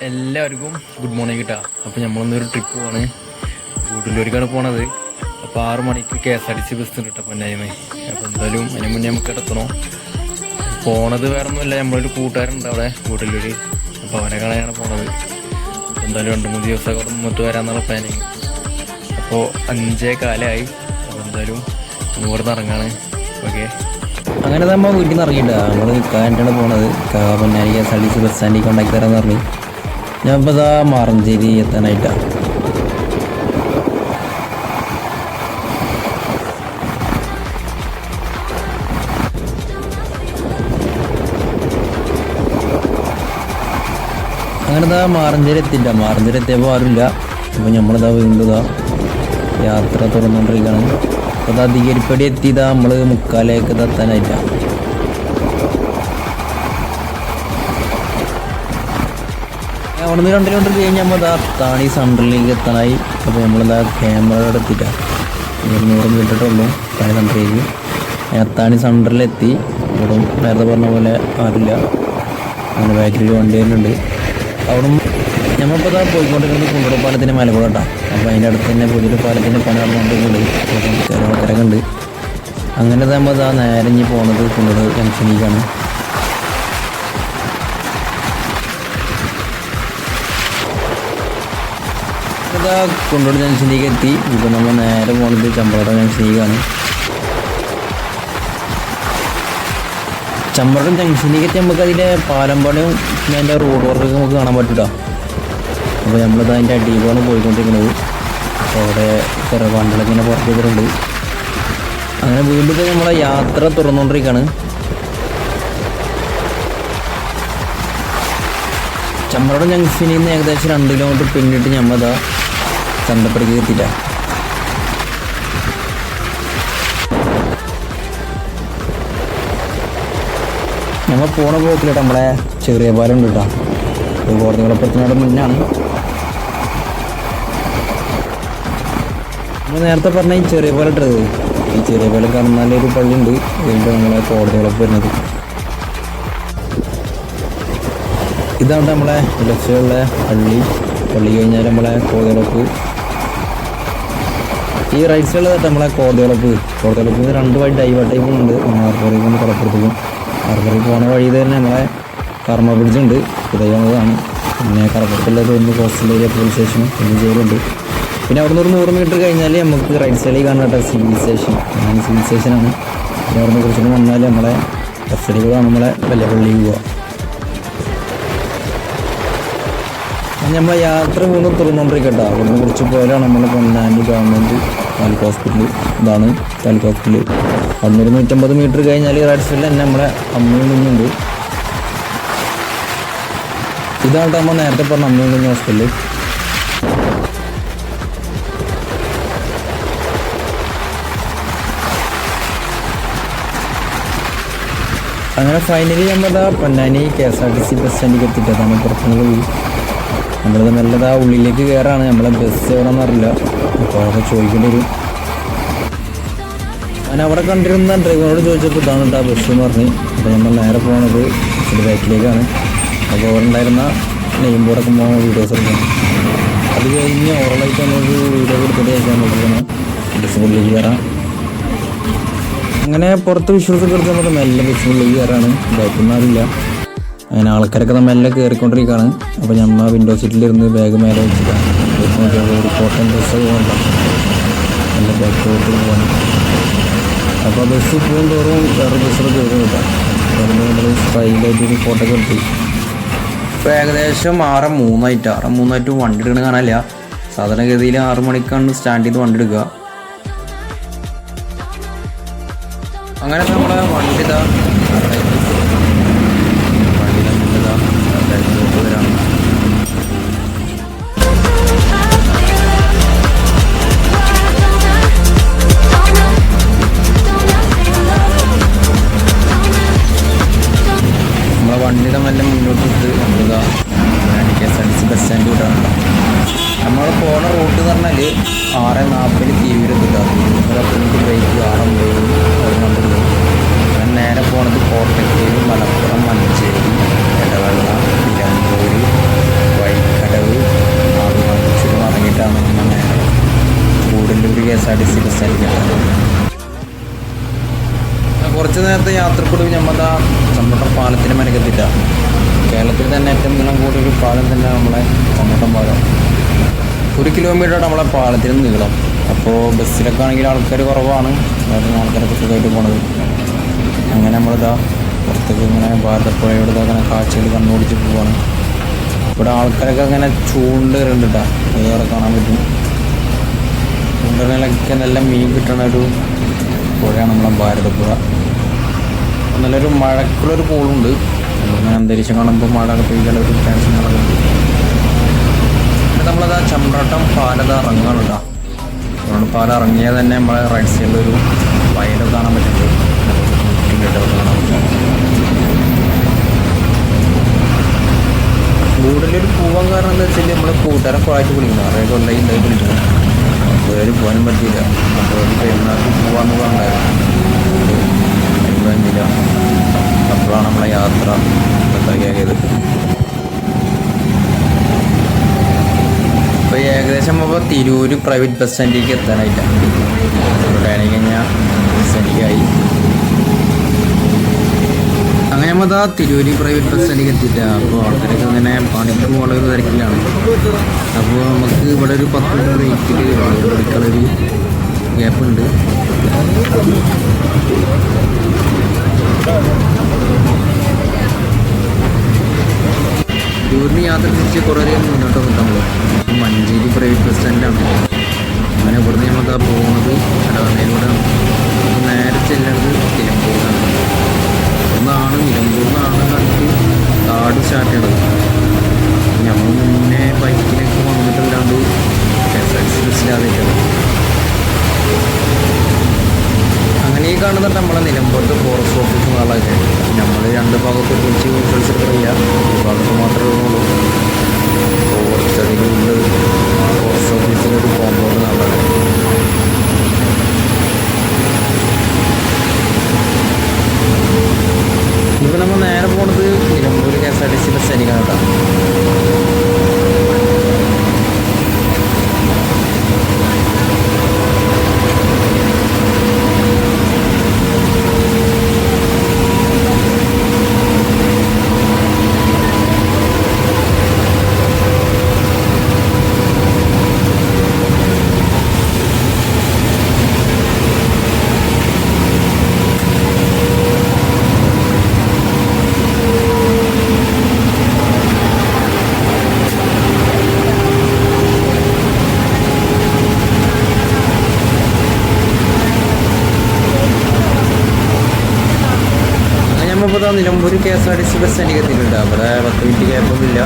എല്ലാവർക്കും good morning കിട്ടാ. അപ്പോൾ നമ്മളൊന്നൊരു ട്രിപ്പ് പോവാണ്, ഗൂഡല്ലൂർക്കാണ് പോണത്. അപ്പോൾ 6 മണിക്ക് KSRTC ബസ് ഉണ്ട് കേട്ടോ പൊന്നായിന്ന്. അപ്പോൾ എന്തായാലും അതിന് മുന്നേ നമുക്ക് എത്തണം. പോണത് വേറെ ഒന്നുമില്ല, നമ്മളൊരു കൂട്ടുകാരുണ്ട് അവിടെ ഗൂഡല്ലൂർ. അപ്പോൾ അവനെ കാണാനാണ് പോണത്. എന്തായാലും 2-3 ദിവസമൊക്കെ അവിടെ നിന്നിട്ട് വരാമെന്നുള്ള പ്ലാനിങ്. അപ്പോൾ 5:15. അപ്പോൾ എന്തായാലും ഇവിടെ നിന്ന് ഇറങ്ങാണ്. ഓക്കെ, അങ്ങനെ നമ്മൾ വീട്ടിൽ നിന്ന് ഇറങ്ങിയിട്ടാ. നമ്മൾ കാനായിട്ടാണ് പോണത്. പൊന്നാനി KSRTC ബസ് സ്റ്റാൻഡിൽ കൊണ്ടാക്കി തരാമെന്ന് പറഞ്ഞു. ഞാൻ ഇപ്പോൾ ഇതാ മാറഞ്ചേരി എത്താനായിട്ടാണ്. അങ്ങനെ ഇതാ മാറഞ്ചേരി എത്തിയില്ല. മാറഞ്ചേരി എത്തിയപ്പോൾ ആരുമില്ല. അപ്പോൾ നമ്മളിതാ വീണ്ടും യാത്ര തുറന്നുകൊണ്ടിരിക്കുകയാണ്. അപ്പോൾ ഇതാ അധികരിപ്പടി എത്തിയതാ നമ്മൾ മുക്കാലേക്ക് എത്താനായിട്ടാണ്. അവിടെ നിന്ന് 2 കിലോമീറ്റർ കഴിഞ്ഞ് നമ്മൾ താണി സെൻട്രലിലേക്ക് എത്താനായി. അപ്പോൾ നമ്മളിതാ ക്യാമറയുടെ എത്തിയിട്ടാണ്. 100 മീറ്ററുള്ളൂ താണി സെൻട്രലിലേക്ക്. താണി സെൻട്രലിലെത്തി. ഇവിടെ നേരത്തെ പറഞ്ഞ പോലെ ആരില്ല. അങ്ങനെ ബാക്കിൽ വണ്ടി വരുന്നുണ്ട്. അവിടെ നമ്മളിപ്പോൾ ഇതാ പോയിക്കൊണ്ടിരിക്കുന്നത് കുണ്ടൂർ പാലത്തിൻ്റെ മലകൂടാണ്. അപ്പോൾ അതിൻ്റെ അടുത്ത് തന്നെ പുതിയൊരു പാലത്തിൻ്റെ പണി നടന്നുകൊണ്ടിരിക്കുന്നുണ്ട്. ആൾക്കാരൊക്കെ ഉണ്ട്. അങ്ങനെ നമ്മൾ ഇതാ നേരെ ഇഞ്ഞ് പോകുന്നത് കുണ്ടൂർ ജംഗ്ഷനിലേക്കാണ്. ഇതാ കുണ്ടൂർ ജംഗ്ഷനിലേക്ക് എത്തി. ഇപ്പോൾ നമ്മൾ നേരെ പോകുന്നത് ചമ്പ്രോട്ടം ജംഗ്ഷനിലേക്കാണ്. ചമ്പ്രോട്ടം ജംഗ്ഷനിലേക്ക് എത്തി നമുക്ക് അതിൻ്റെ പാലം പണിയും പിന്നെ അതിൻ്റെ റോഡ് വർക്കൊക്കെ നമുക്ക് കാണാൻ പറ്റൂട്ടോ. അപ്പോൾ നമ്മളിത് അതിൻ്റെ അടിയിലാണ് പോയിക്കൊണ്ടിരിക്കുന്നത്. അപ്പോൾ അവിടെ കുറേ വണ്ടികളൊക്കെ ഇങ്ങനെ പുറത്ത് ചെയ്തിട്ടുണ്ട്. അങ്ങനെ വീണ്ടും ഇപ്പോൾ നമ്മളെ യാത്ര തുറന്നുകൊണ്ടിരിക്കുകയാണ്. ചമ്പ്രോട്ടം ജംഗ്ഷനിൽ നിന്ന് ഏകദേശം 2 കിലോമീറ്റർ പിന്നിട്ട് നമ്മളിതാ ചന്തപ്പടിക്ക് എത്തിയില്ല. നമ്മൾ പോണ പോക്കിലിട്ട് നമ്മളെ ചെറിയ പാലം ഉണ്ട് കേട്ടോ. ഒരു കോടതികുളപ്പത്തിനോട് മുന്നാണ്. നമ്മൾ നേരത്തെ പറഞ്ഞ ഈ ചെറിയ പാലം ഇട്ടത്. ഈ ചെറിയ പാലം കാണുന്ന ഒരു പള്ളി ഉണ്ട്. അതിൻ്റെ നമ്മളെ കോടതികുളപ്പ് വരുന്നത്. ഇതാണ് നമ്മളെ ലക്ഷ്യമുള്ള പള്ളി കഴിഞ്ഞാൽ നമ്മളെ കോടതികുളപ്പ്. ഈ റൈറ്റ് സൈഡിൽ നമ്മളെ കോടതികുളപ്പ് 2 വഴി ഡൈവേർട്ടായി പോകുന്നുണ്ട്. ആർപ്പുറത്തേക്ക് ഒന്ന് കടപ്പുറത്തേക്കും. ആർപ്പുറത്തേക്ക് പോകുന്ന വഴി തന്നെ നമ്മളെ കർമ്മ ബ്രിഡ്ജുണ്ട്, ഉദയമാണ്. പിന്നെ കടപ്പുറത്തുള്ളത് ഒന്ന് കോസ്റ്റൽ ഏരിയ പോലീസ് സ്റ്റേഷനും ഒന്ന് ജയിലുണ്ട്. പിന്നെ അവിടെ നിന്ന് 100 മീറ്റർ കഴിഞ്ഞാൽ നമുക്ക് റൈറ്റ് സൈഡിൽ കാണുന്ന സിവിൽ സ്റ്റേഷൻ. അങ്ങനെ സിവിൽ സ്റ്റേഷനാണ്. പിന്നെ അവിടെ നിന്ന് കുറച്ചുകൂടി വന്നാൽ നമ്മളെ ലെഫ്റ്റ് സൈഡിലാണ് നമ്മളെ വലിയ പള്ളിയിൽ പോവുക. നമ്മൾ യാത്ര വീണ്ടും തുറന്നുകൊണ്ടിരിക്കട്ടോ. അവിടുന്ന് കുറച്ച് പോയാലാണ് നമ്മൾ പൊന്നാനി ഗവൺമെൻറ് താലൂക്ക് ഹോസ്പിറ്റൽ. ഇതാണ് താലൂക്ക് ഹോസ്പിറ്റൽ. അവിടെ 150 മീറ്റർ കഴിഞ്ഞാൽ റൈറ്റ് സൈഡിൽ തന്നെ നമ്മളെ അമ്മയും കുഞ്ഞുണ്ട്. ഇതാണ് നമ്മൾ നേരത്തെ പറഞ്ഞ അമ്മയും കുഞ്ഞ് ഹോസ്പിറ്റൽ. അങ്ങനെ ഫൈനലി നമ്മളിതാ പൊന്നാനി KSRTC ബസ് സ്റ്റാൻഡിലേക്ക് എത്തിയിട്ടാണ്. പുറത്തുനിന്ന് പോയി നമ്മളിത് നല്ലതാ ഉള്ളിലേക്ക് കയറാണ്. നമ്മളെ ബസ് എവിടെയെന്ന് അറിയില്ല. അപ്പോൾ അവിടെ ചോദിക്കേണ്ടി വരും. ഞാൻ അവിടെ കണ്ടിരുന്ന ഡ്രൈവറോട് ചോദിച്ചപ്പോൾ ഇതാണ് കേട്ടോ ബസ് എന്ന് പറഞ്ഞ്. അപ്പോൾ നമ്മൾ നേരെ പോകുന്നത് ബസ്സിൻ്റെ ബാക്കിലേക്കാണ്. അപ്പോൾ അവിടെ ഉണ്ടായിരുന്ന നെയിം ബോർഡൊക്കെ പോകുന്ന വീഡിയോസ് എടുക്കണം. അത് കഴിഞ്ഞ് ഓറലായിട്ട് നമുക്ക് വീഡിയോ കൊടുത്തിട്ട് അയക്കാൻ നോക്കിയാണ് ബസ്സിനുള്ളിലേക്ക് കയറാം. അങ്ങനെ പുറത്ത് വിശ്വാസമൊക്കെ എടുത്ത് നമുക്ക് മെല്ലെ ബസ്സിനുള്ളിലേക്ക് കയറാണ്. ബാക്കിൽ അറിയില്ല. അങ്ങനെ ആൾക്കാരൊക്കെ മെല്ലെ കയറിക്കൊണ്ടിരിക്കുകയാണ്. അപ്പോൾ നമ്മൾ വിൻഡോ സീറ്റിലിരുന്ന് ബാഗ് മേലെ വെച്ചിട്ടാണ് ഒരു കോട്ടൺ ഡ്രസ്സൊക്കെ പോകണ്ട നല്ല ബാക്കോട്ട് പോകണം. അപ്പോൾ ബസ് പോകും തോറും വേറെ ബസ്സൊക്കെ കയറി കിട്ടാം. അതുകൊണ്ട് നമ്മൾ സ്റ്റൈലായിട്ടൊരു ഫോട്ടോ ഒക്കെ എടുത്തു. ഇപ്പോൾ ഏകദേശം 6:03 വണ്ടി എടുക്കണ കാണാനില്ല. സാധാരണഗതിയിൽ 6 മണിക്കാണ് സ്റ്റാൻഡ് ചെയ്ത് വണ്ടി എടുക്കുക. അങ്ങനെ നമ്മളെ വണ്ടി ഇതാ വരാണ്. നമ്മളെ വണ്ടിയുടെ നല്ല മുന്നോട്ട് ഇട്ട് നമ്മളിതാ KSRTC ബസ് സ്റ്റാൻഡ് വിട്ടാണ്. നമ്മൾ പോണ റൂട്ട് എന്ന് പറഞ്ഞാൽ 6:40 തീവ്രം കിട്ടാം. ബ്രേക്ക് 6:50 ഞാൻ നേരെ പോണത് കോട്ടക്കൽ, മലപ്പുറം, മഞ്ചേരി, ഇടവണ്ണ, നിലമ്പൂർ വഴി KSRTC ബസ് സ്റ്റാൻഡിലേക്ക്. കുറച്ച് നേരത്തെ യാത്രക്കൂടി നമ്മളതാ ചമ്മട്ടം പാലത്തിന് മനക്കെത്തില്ല. കേരളത്തിൽ തന്നെ ഏറ്റവും നീളം കൂടിയ ഒരു പാലം തന്നെ നമ്മളെ ചമ്മട്ടം പാലം. 1 കിലോമീറ്റർ നമ്മളെ പാലത്തിന് നീളം. അപ്പോൾ ബസ്സിലൊക്കെ ആണെങ്കിൽ ആൾക്കാർ കുറവാണ്, അതായത് ആൾക്കാരൊക്കെ സുഖമായിട്ട് പോണത്. അങ്ങനെ നമ്മളിതാ പുറത്തേക്ക് ഇങ്ങനെ ഭാരതപ്പുഴയോട് അങ്ങനെ കാഴ്ചകൾ കണ്ണുപിടിച്ച് പോവാണ്. ഇവിടെ ആൾക്കാരൊക്കെ അങ്ങനെ ചൂണ്ടറുണ്ട് കേട്ടോ, വേറെ കാണാൻ പറ്റും. ചൂണ്ടറിലൊക്കെ നല്ല മീൻ കിട്ടണ ഒരു പുഴയാണ് നമ്മളെ ഭാരതപ്പുഴ. നല്ലൊരു മഴക്കുള്ളൊരു പോളുണ്ട്. അങ്ങനെ അന്തരീക്ഷം കാണുമ്പോൾ മഴ പെയ്യാനുള്ള ഒരു ചാൻസുകളൊക്കെ ഉണ്ട്. പിന്നെ നമ്മളത് ചമ്പ്രാട്ടം പാലത ഇറങ്ങാണ് കേട്ടോ. അതുകൊണ്ട് പാലം ഇറങ്ങിയാൽ തന്നെ നമ്മളെ റൈറ്റ് സൈഡിലൊരു വയലൊക്കെ കാണാൻ പറ്റുന്നുണ്ട്. കാണാൻ പറ്റും. കൂടുതലൊരു പോകാൻ കാരണം എന്താ വെച്ചാൽ നമ്മൾ കൂട്ടുകാരൊക്കെ ആയിട്ട് വിളിക്കണം. അതായത് കൊല്ലായി ഉണ്ടായി വിളിക്കണം. അപ്പോൾ പോകാനും പറ്റിയില്ല. അപ്പോൾ ഒരു പെരുന്നാൾക്ക് പോകാമെന്ന് പറഞ്ഞായിരുന്നു. കഴിഞ്ഞില്ല. അപ്പോഴാണ് നമ്മളെ യാത്ര റദ്ദാക്കിയത്. ഇപ്പോൾ ഏകദേശം അപ്പോൾ തിരൂര് പ്രൈവറ്റ് ബസ് സ്റ്റാൻഡിലേക്ക് എത്താനായില്ല. ഇവിടെയാണെങ്കിൽ ഞാൻ ബസ് സ്റ്റാൻഡിലേക്കായി. അങ്ങനെ നമ്മൾ ആ തിരൂര് പ്രൈവറ്റ് ബസ് സ്റ്റാൻഡിലേക്ക് എത്തിയില്ല. അപ്പോൾ ആൾക്കാരൊക്കെ ഇങ്ങനെ പണിക്ക് വളരെ തിരക്കിലാണ്. അപ്പോൾ നമുക്ക് ഇവിടെ ഒരു 10 മിനിറ്റ് വെയിറ്റിൽ എടുക്കാനുള്ളൊരു ഗ്യാപ്പുണ്ട്. തിരൂരിന് യാത്ര തിരിച്ച് കുറേ മുന്നോട്ട് കിട്ടാൻ പോകും. മഞ്ചേരി പ്രൈവറ്റ് ബസ് സ്റ്റാൻഡിലാണ്. അങ്ങനെ ഇവിടുന്ന് നമുക്ക് പോകുന്നത് ഇടവണ്ണയിലൂടെ നേരെ ചെല്ലേണ്ടത് നിലമ്പൂരിലാണ്. നിലമ്പൂരിൽ നിന്നാണ് കണ്ടിട്ട് കാട് സ്റ്റാർട്ട് ചെയ്യണത്. നമ്മൾ മുന്നേ ബൈക്കിലേക്ക് വന്നിട്ടല്ലാണ്ട് KSRTC ബസ്സിലാതിട്ടാണ്. അങ്ങനെ ഈ കാണുന്നുണ്ട് നമ്മളെ നിലമ്പൂരത്തെ ഫോറസ്റ്റ് ഓഫീസ് നാളൊക്കെ. നമ്മൾ 2 ഭാഗത്ത് കുറിച്ച് വിളിച്ചിട്ടില്ല, ഒരു ഭാഗത്ത് മാത്രമേ ഉള്ളൂ. കുറച്ചധികം ഉണ്ട് ഫോറസ്റ്റ് ഓഫീസിലൊരു കോമ്പൗണ്ട് നാളാണ്. ഇപ്പോൾ നമ്മൾ നേരെ പോണത് നിലമ്പൂർ KSRTC ബസ് സ്റ്റാൻഡിലേക്കാണ് കേട്ടോ. ഇപ്പോൾ നിലമ്പൂർ KSRTC ബസ് സ്റ്റാൻഡിൽ എത്തിയിട്ടുണ്ട്. അവിടെ 10 മിനിറ്റ് ഗ്യാപ്പൊന്നുമില്ല,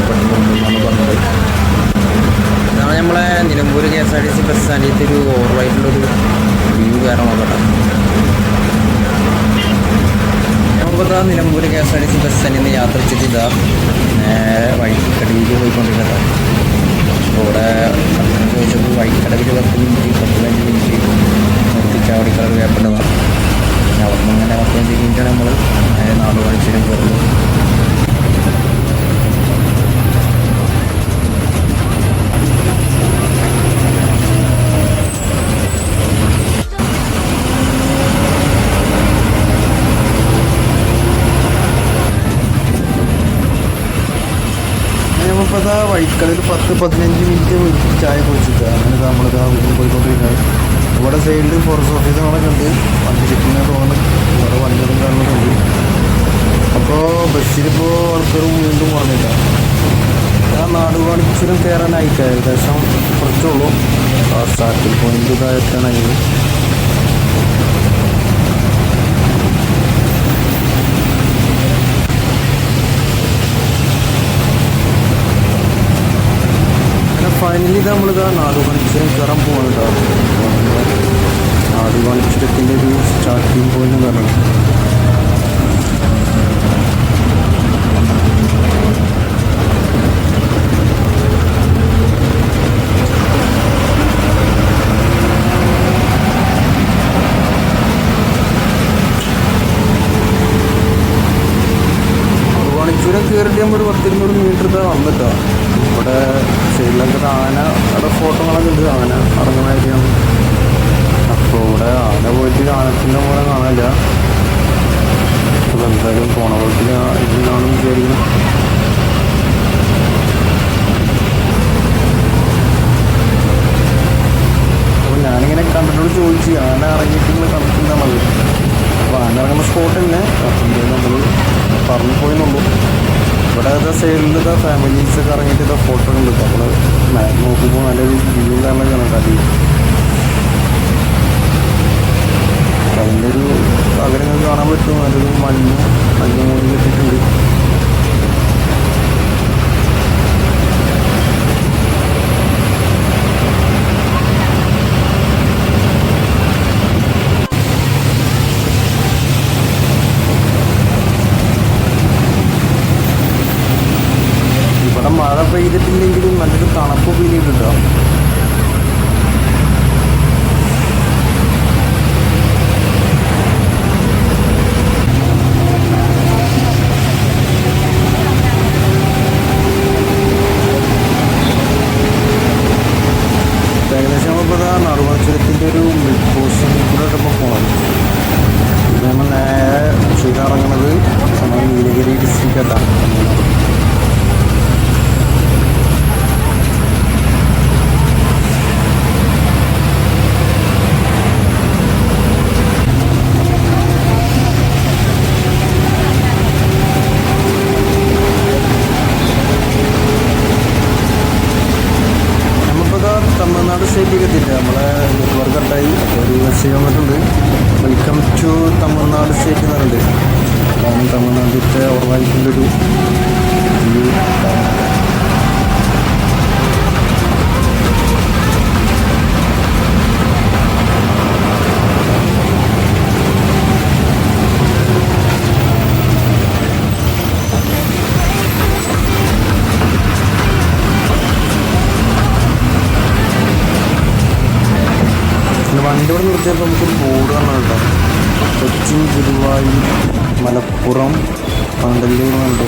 പെട്ടെന്ന് പറഞ്ഞത്. ഇതാണ് നമ്മളെ നിലമ്പൂർ KSRTC ബസ് സ്റ്റാൻഡിലത്തെ ഒരു ഓവറായിട്ടുള്ളൊരു വ്യൂ കാരണം നോക്കട്ടെ. നമ്മളിപ്പോൾ നിലമ്പൂർ KSRTC ബസ് സ്റ്റാൻഡിൽ നിന്ന് യാത്ര ചെയ്തിട്ട് നേരെ വഴിക്കടവിൽ പോയിക്കൊണ്ടിരുന്നത്. അപ്പോൾ ഇവിടെ ചോദിച്ചപ്പോൾ വഴിക്കടവിൽ 10 മിനിറ്റ് 15 മിനിറ്റ് നിർത്തിച്ചാവടിക്കാർ ഗ്യാപ്പുണ്ടെന്നാണ്. അവിടെ നിന്ന് ഇങ്ങനെ 15 മിനിറ്റാണ് നമ്മൾ നാട് കാണിച്ചിനും കയറുന്നത്. നമ്മളിപ്പോൾ വഴിക്കടയിൽ 10-15 മിനിറ്റ് ചായ കുടിച്ചിട്ട് അങ്ങനെ നമ്മളിതാ വീട്ടിൽ പോയിക്കൊണ്ടിരിക്കുന്നത്. ഇവിടെ സൈഡിൽ ഫോറസ്റ്റ് ഓഫീസുകളൊക്കെ ഉണ്ട്. വണ്ടി ചെക്കിങ്ങനെ തോന്നുന്നു, വേറെ വണ്ടികളും കാണുന്നുണ്ട്. അപ്പോൾ ബസ്സിലിപ്പോൾ ആൾക്കാർ വീണ്ടും കുറഞ്ഞില്ല. ആ നാടുകാണിച്ചുരം കയറാനായിട്ട് ഏകദേശം കുറച്ചുള്ളൂ. ആ സ്റ്റാർട്ടിംഗ് പോയിന്റ് ഇതായിട്ടാണെങ്കിൽ ഫൈനലി ഇത് നമ്മളിതാ നാടുകാണിച്ചുരം കയറാൻ പോകുന്നുണ്ടാവും. നാടുകാണിച്ചുരത്തിൻ്റെ ഒരു സ്റ്റാർട്ടിംഗ് പോയിന്റ് എന്ന് പറയുന്നത്. നാടുകാണിച്ചുരം കയറിയിട്ട് നമ്മൾ ഒരു 10-20 മീറ്റർ വന്നിട്ടാണ്. ഇവിടെ സൈഡിലൊക്കെ ആന അവിടെ ഫോട്ടോകളൊക്കെ ഉണ്ട്. ആന ഇറങ്ങുന്നതായിട്ടാണ് ചോദിച്ച് ആന ഇറങ്ങിയിട്ടുള്ള കണക്കുണ്ടാണത്. അപ്പോൾ ആന ഇറങ്ങുന്ന സ്പോട്ട് തന്നെ നമ്മൾ പറഞ്ഞു പോയെന്നുള്ളൂ. ഇവിടെ സൈഡിൽ ഫാമിലീസൊക്കെ ഇറങ്ങിയിട്ട് ഫോട്ടോ ഉണ്ട്. നമ്മൾ നോക്കുമ്പോൾ നല്ലൊരു വ്യൂ കാരണം കണക്കാക്കി അതിൻ്റെ ഒരു പകരങ്ങൾ കാണാൻ പറ്റും. നല്ലൊരു മഞ്ഞ് മൂടി കെട്ടിട്ടുണ്ട്. ഇവിടെ മഴ പെയ്തിട്ടില്ലെങ്കിലും നല്ലൊരു തണുപ്പ് ഫീൽ ചെയ്തിട്ടുണ്ടോ. ഏകദേശം ഇപ്പോൾ നറുമത്സരത്തിൻ്റെ ഒരു മിഡ് പോസ്റ്റിൽ കൂടെ ഇപ്പോൾ പോകണം. ഇത് നമ്മൾ നേരെ ചെയ്തിറങ്ങുന്നത് നമ്മൾ നീലഗിരി ഡിസ്ട്രിക്റ്റാണ്. തമിഴ്നാട് സ്റ്റേറ്റിലേക്ക് എത്തിയിട്ട് നമ്മളെ നെറ്റ്വർക്ക് കട്ടായി. ഒരു മെസ്സേജ് വന്നിട്ടുണ്ട്, വെൽക്കം ടു തമിഴ്നാട് സ്റ്റേറ്റ് എന്ന് പറഞ്ഞിട്ട്. അതാണ് തമിഴ്നാട്ടിലത്തെ ഓർഗാനിക്കിൻ്റെ ഒരു വ്യൂ. വണ്ടി ഇവിടെ നിർത്തിയപ്പോൾ നമുക്കൊരു ബോർഡ് കാണാൻ കേട്ടോ. കൊച്ചി, ഗുരുവായൂർ, മലപ്പുറം, പന്തല്ലൂർ എന്നുണ്ട്.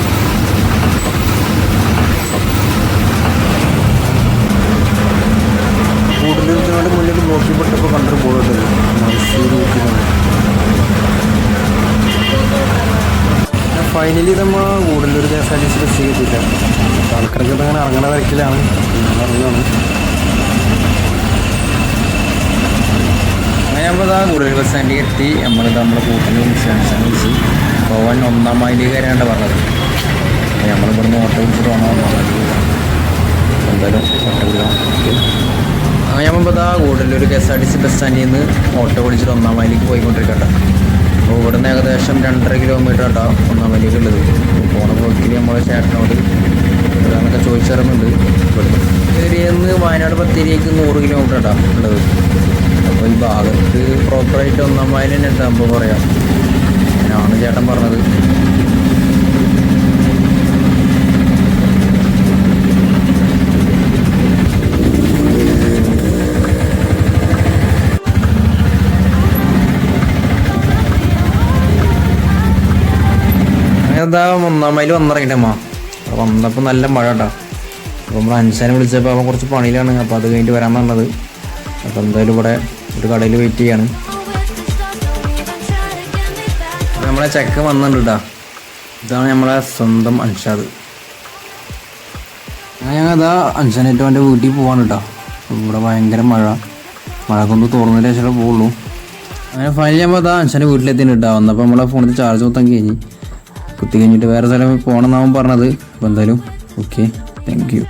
കൂടുതൽ മുന്നിൽ ബ്ലോക്കിൽപ്പെട്ടപ്പോൾ കണ്ടൊരു ബോർഡ് ഉണ്ട്, മൈസൂർ ഊട്ടിയാണ്. ഫൈനലി നമ്മൾ കൂടുതലൊരു KSRTC ബസ് ചെയ്തില്ല. ആൾക്കാർക്ക് അങ്ങനെ ഇറങ്ങണ തിരക്കിലാണ്. ഇറങ്ങുകയാണ്. അങ്ങനെ നമ്മൾ കൂടുതൽ ബസ് സ്റ്റാൻഡിൽ എത്തി. നമ്മുടെ കൂട്ടിൽ വിളിച്ച് പോവാൻ 1-ാം മൈലിലേക്ക് വരാനാണ് പറഞ്ഞത്. നമ്മളിവിടുന്ന് ഓട്ടോ വിളിച്ചിട്ട് എന്തായാലും ഓട്ടോ വിടാം. അങ്ങനെ നമ്മളിപ്പോൾ കൂടുതലൊരു KSRTC ബസ് സ്റ്റാൻഡിൽ നിന്ന് ഓട്ടോ വിളിച്ചിട്ട് 1-ാം മൈലിലേക്ക് പോയിക്കൊണ്ടിരിക്കട്ടെ. അപ്പോൾ ഇവിടുന്ന് ഏകദേശം 2.5 കിലോമീറ്റർ ഉണ്ടാവും 1-ാം മൈലിലേക്ക് ഉള്ളത്. പോണ പോക്കിൽ നമ്മൾ ചേട്ടനോട് ഇതാണെന്നൊക്കെ ചോദിച്ചിറങ്ങുന്നുണ്ട്. ഇവിടുന്ന് ഏരിയയിൽ വയനാട് ബത്തേരിക്ക് 100 കിലോമീറ്റർ ഉണ്ടാവും ഉള്ളത്. അപ്പോൾ ഈ ഭാഗത്ത് പ്രോപ്പറായിട്ട് 1-ാം മൈൽ തന്നെ ഉണ്ടാകുമ്പോൾ പറയാം. അങ്ങനെയാണ് ചേട്ടൻ പറഞ്ഞത്. അങ്ങനെ 1-ാം മൈൽ വന്നിറങ്ങിയിട്ടമ്മ. അപ്പോൾ വന്നപ്പോൾ നല്ല മഴ കേട്ടോ. അപ്പോൾ നമ്മൾ അൻസാനെ വിളിച്ചപ്പോൾ അവൻ കുറച്ച് പണിയിലാണ്. അപ്പോൾ അത് കഴിഞ്ഞിട്ട് വരാൻ പറഞ്ഞത്. അപ്പോൾ എന്തായാലും ഇവിടെ ഒരു കടയിൽ വെയിറ്റ് ചെയ്യാണ്. നമ്മളെ ചെക്ക് വന്നിട്ടുണ്ട് കേട്ടോ. ഇതാണ് നമ്മളെ സ്വന്തം അൻഷാദ്. ഞങ്ങൾ അതാ അൻഷാനായിട്ട് അവൻ്റെ വീട്ടിൽ പോവാണ് കേട്ടോ. ഇവിടെ ഭയങ്കര മഴക്കൊന്ന് തോർന്നതിന് ശേഷം പോകുള്ളൂ. അങ്ങനെ ഫൈനലി നമ്മൾ അതാ അൻഷാൻ്റെ വീട്ടിലെത്തിയിട്ട് കേട്ടോ. വന്നപ്പോൾ നമ്മളെ ഫോണിൽ ചാർജ് മൊത്തം കുത്തി കഴിഞ്ഞിട്ട് വേറെ സ്ഥലം പോകണമെന്നാവും പറഞ്ഞത്. അപ്പോൾ എന്തായാലും ഓക്കെ, താങ്ക് യു.